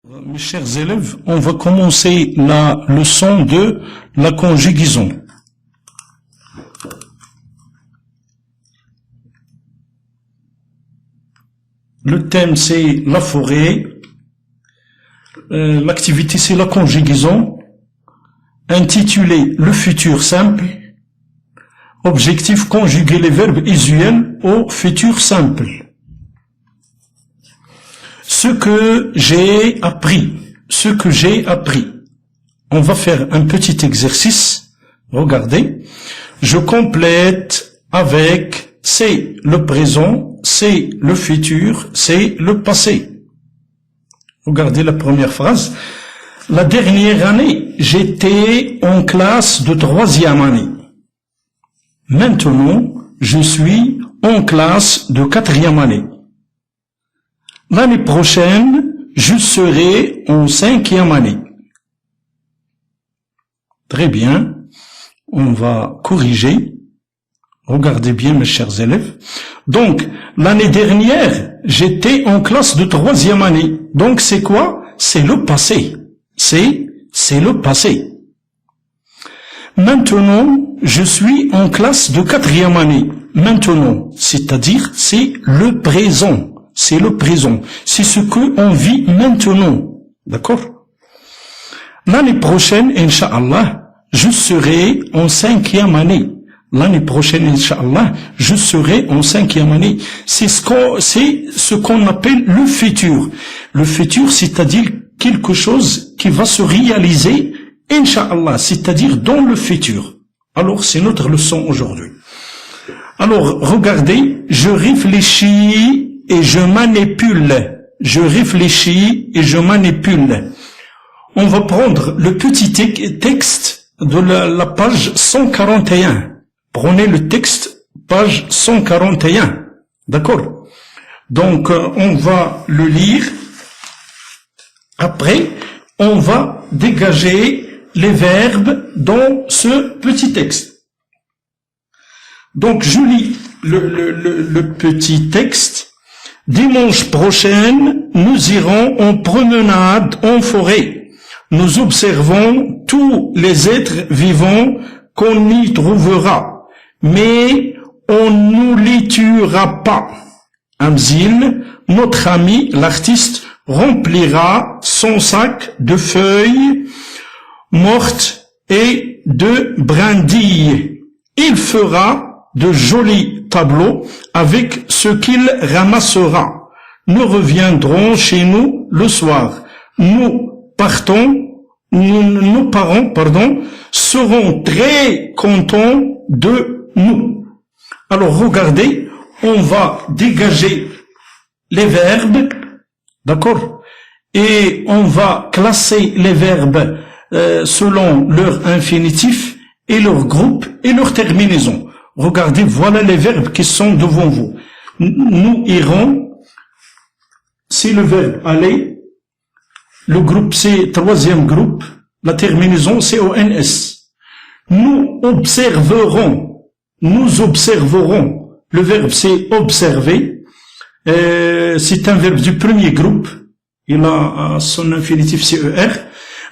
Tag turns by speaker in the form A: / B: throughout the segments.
A: Mes chers élèves, on va commencer la leçon de la conjugaison. Le thème c'est la forêt, l'activité c'est la conjugaison, intitulé le futur simple, objectif conjuguer les verbes usuels au futur simple. Ce que j'ai appris. On va faire un petit exercice. Regardez. Je complète avec c'est le présent, c'est le futur, c'est le passé. Regardez la première phrase. La dernière année, j'étais en classe de 3e année. Maintenant, je suis en classe de 4e année. L'année prochaine, je serai en 5e année. Très bien. On va corriger. Regardez bien, mes chers élèves. Donc, l'année dernière, j'étais en classe de 3e année. Donc, c'est quoi? C'est le passé. C'est le passé. Maintenant, je suis en classe de 4e année. Maintenant, c'est-à-dire, c'est le présent. C'est le présent. C'est ce qu'on vit maintenant. D'accord? L'année prochaine, Inch'Allah, je serai en 5e année. L'année prochaine, Inch'Allah, je serai en 5e année. C'est ce qu'on appelle le futur. Le futur, c'est-à-dire quelque chose qui va se réaliser, Inch'Allah, c'est-à-dire dans le futur. Alors, c'est notre leçon aujourd'hui. Alors, regardez, je réfléchis et je manipule. Je réfléchis et je manipule. On va prendre le petit texte de la page 141. Prenez le texte, page 141. D'accord? Donc, on va le lire. Après, on va dégager les verbes dans ce petit texte. Donc, je lis le petit texte. Dimanche prochain, nous irons en promenade en forêt. Nous observons tous les êtres vivants qu'on y trouvera, mais on ne les tuera pas. Amzil, notre ami l'artiste, remplira son sac de feuilles mortes et de brindilles. Il fera de jolis tableaux avec ce qu'il ramassera. Nous reviendrons chez nous le soir. Nos parents, seront très contents de nous. Alors regardez, on va dégager les verbes, d'accord? Et on va classer les verbes selon leur infinitif et leur groupe et leur terminaison. Regardez, voilà les verbes qui sont devant vous. Nous irons, c'est le verbe aller. Le groupe, c'est troisième groupe. La terminaison, c'est ONS. Nous observerons. Le verbe, c'est observer. C'est un verbe du premier groupe. Il a son infinitif, c'est ER.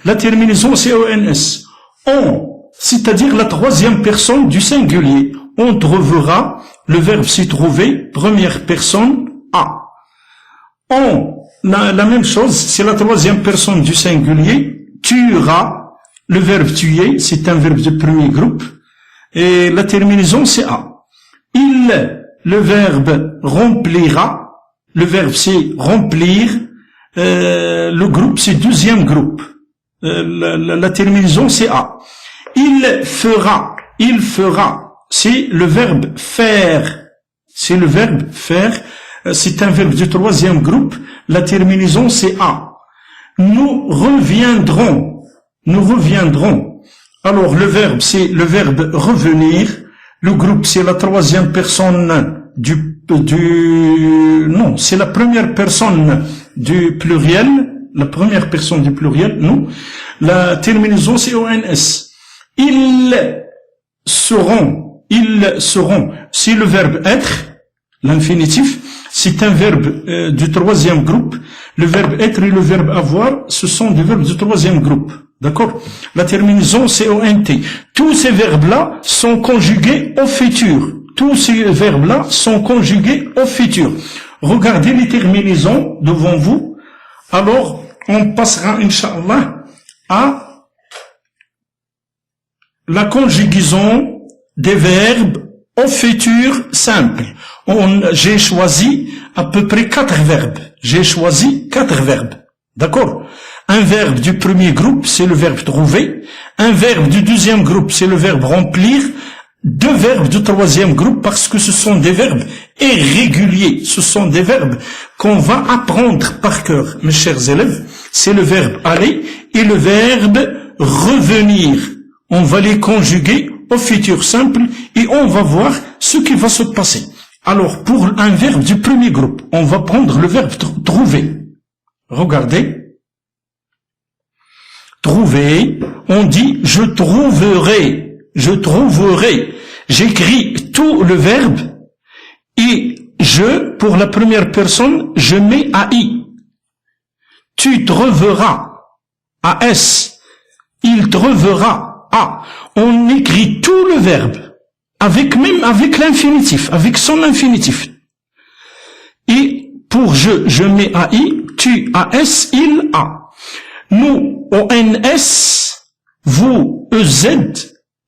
A: La terminaison, c'est ONS. On, c'est-à-dire la troisième personne du singulier. On trouvera, le verbe s'y trouver, première personne, A. On, la même chose, c'est la troisième personne du singulier, tuera, le verbe tuer, c'est un verbe de premier groupe, et la terminaison c'est A. Il, le verbe remplira, le verbe c'est remplir, le groupe c'est deuxième groupe, la terminaison c'est A. Il fera, c'est le verbe faire. C'est le verbe faire. C'est un verbe du troisième groupe. La terminaison, c'est A. Nous reviendrons. Alors, le verbe, c'est le verbe revenir. Le groupe, c'est la troisième personne non, c'est la première personne du pluriel. La première personne du pluriel, non. La terminaison, c'est ONS. Ils seront, c'est le verbe être, l'infinitif, c'est un verbe du troisième groupe. Le verbe être et le verbe avoir, ce sont des verbes du troisième groupe. D'accord? La terminaison CONT. Tous ces verbes-là sont conjugués au futur. Tous ces verbes-là sont conjugués au futur. Regardez les terminaisons devant vous. Alors, on passera, Inch'Allah, à la conjugaison des verbes au futur simple. J'ai choisi à peu près 4 verbes. J'ai choisi 4 verbes. D'accord? Un verbe du premier groupe, c'est le verbe trouver. Un verbe du deuxième groupe, c'est le verbe remplir. 2 verbes du troisième groupe, parce que ce sont des verbes irréguliers. Ce sont des verbes qu'on va apprendre par cœur, mes chers élèves. C'est le verbe aller et le verbe revenir. On va les conjuguer au futur simple et on va voir ce qui va se passer. Alors, pour un verbe du premier groupe, on va prendre le verbe trouver. Regardez. Trouver, on dit je trouverai, je trouverai. J'écris tout le verbe et je, pour la première personne, je mets AI. Tu trouveras, AS. Il trouvera, A. On écrit tout le verbe avec l'infinitif, avec son infinitif. Et pour je mets AI, tu, AS, il, A. Nous, ONS, vous, EZ,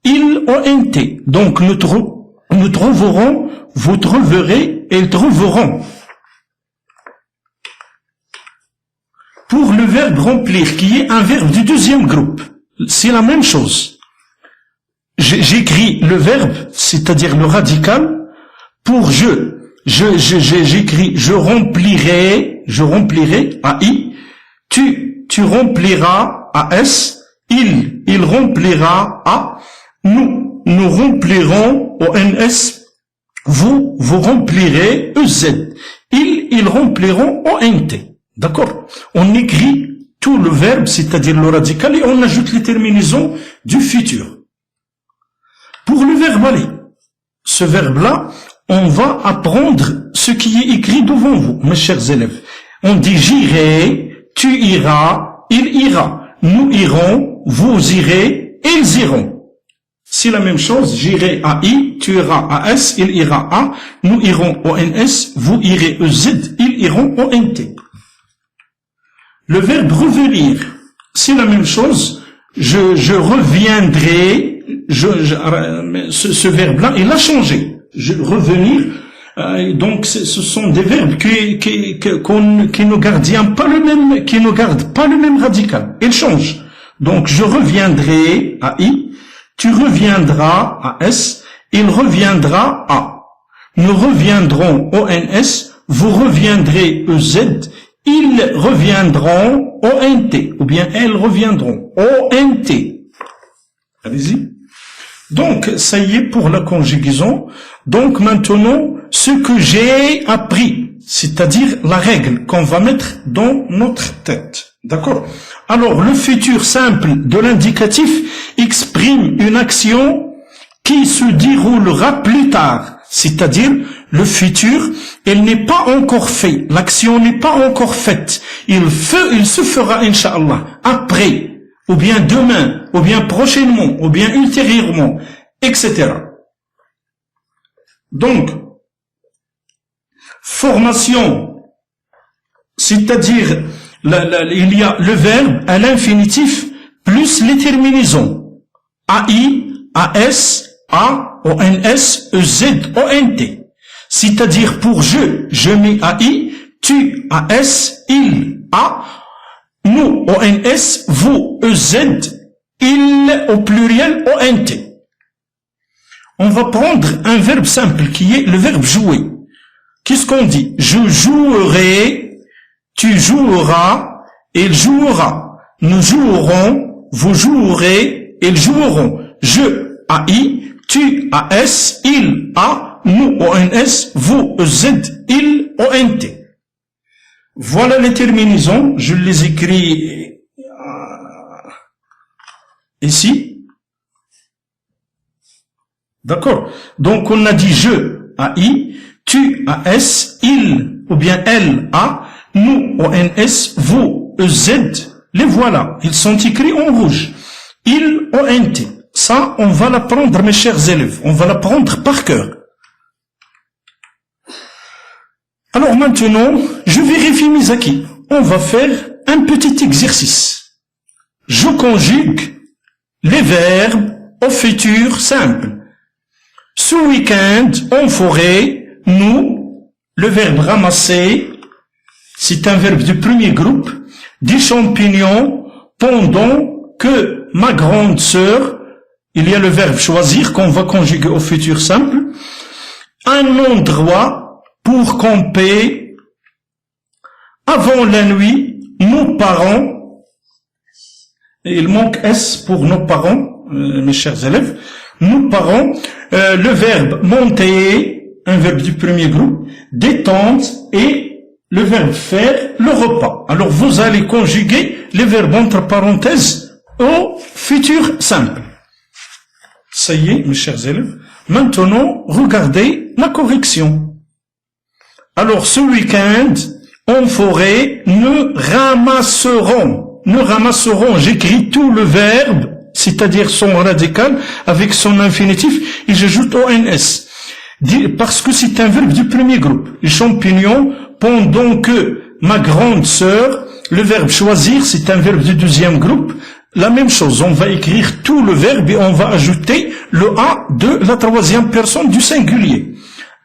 A: il, ONT. Donc, nous trouverons, vous trouverez, et ils trouveront. Pour le verbe remplir, qui est un verbe du deuxième groupe, c'est la même chose. J'écris le verbe, c'est-à-dire le radical, pour j'écris je remplirai, AI, tu rempliras, AS, il remplira, A, nous remplirons, ONS, vous remplirez, EZ, ils rempliront, ONT. D'accord? On écrit tout le verbe, c'est-à-dire le radical, et on ajoute les terminaisons du futur. Pour le verbe aller, ce verbe-là, on va apprendre ce qui est écrit devant vous, mes chers élèves. On dit j'irai, tu iras, il ira, nous irons, vous irez, ils iront. C'est la même chose, j'irai AI, tu iras AS, il ira A, nous irons ONS, vous irez EZ, ils iront ONT. Le verbe revenir, c'est la même chose, je reviendrai, ce verbe-là, il a changé. Revenir, donc ce sont des verbes qui ne gardent pas le même radical. Ils changent. Donc je reviendrai à I, tu reviendras à S, il reviendra à. Nous reviendrons ONS, vous reviendrez EZ, ils reviendront ONT, ou bien elles reviendront ONT. Allez-y. Donc, ça y est pour la conjugaison. Donc, maintenant, ce que j'ai appris, c'est-à-dire la règle qu'on va mettre dans notre tête. D'accord? Alors, le futur simple de l'indicatif exprime une action qui se déroulera plus tard. C'est-à-dire, le futur, elle n'est pas encore fait. L'action n'est pas encore faite. Il se fera, Inch'Allah, après. Ou bien demain, ou bien prochainement, ou bien ultérieurement, etc. Donc, formation, c'est-à-dire, il y a le verbe à l'infinitif plus les terminaisons. AI, AS, A, ONS, EZ, ONT. C'est-à-dire pour je mets AI, tu, AS, il, A, nous, ONS, vous, EZ, il, au pluriel, ONT. On va prendre un verbe simple qui est le verbe jouer. Qu'est-ce qu'on dit? Je jouerai, tu joueras, il jouera. Nous jouerons, vous jouerez, ils joueront. Je, AI, tu, AS, il, A, nous, ONS, vous, EZ, il, ONT. Voilà les terminaisons, je les écris ici. D'accord? Donc on a dit je, AI, tu, AS, il, ou bien L-A, nous, O-N-S, vous, E-Z, les voilà. Ils sont écrits en rouge. Il, O-N-T. Ça, on va l'apprendre, mes chers élèves. On va l'apprendre par cœur. Alors maintenant, je vérifie mes acquis. On va faire un petit exercice. Je conjugue les verbes au futur simple. Ce week-end, on ferait, nous, le verbe ramasser, c'est un verbe du premier groupe, des champignons pendant que ma grande sœur, il y a le verbe choisir qu'on va conjuguer au futur simple, un endroit pour camper avant la nuit, nos parents, et il manque S pour nos parents, mes chers élèves, nos parents, le verbe monter, un verbe du premier groupe, détente et le verbe faire, le repas. Alors vous allez conjuguer les verbes entre parenthèses au futur simple. Ça y est, mes chers élèves. Maintenant, regardez la correction. Alors ce week-end, on ferait, nous ramasserons, j'écris tout le verbe, c'est-à-dire son radical, avec son infinitif, et j'ajoute ONS. Parce que c'est un verbe du premier groupe. Les champignons, pendant que ma grande sœur, le verbe choisir, c'est un verbe du deuxième groupe. La même chose, on va écrire tout le verbe et on va ajouter le A de la troisième personne du singulier.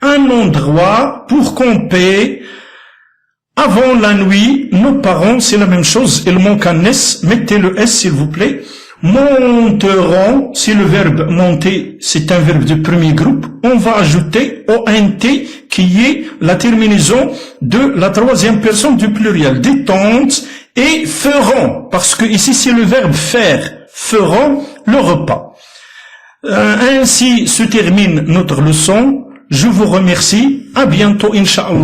A: Un endroit pour camper avant la nuit, nos parents, c'est la même chose, il manque un S, mettez le S s'il vous plaît. Monteront, c'est le verbe monter, c'est un verbe du premier groupe, on va ajouter ONT qui est la terminaison de la troisième personne du pluriel, détente, et feront, parce que ici c'est le verbe faire, feront le repas. Ainsi se termine notre leçon, je vous remercie, à bientôt Inch'Allah.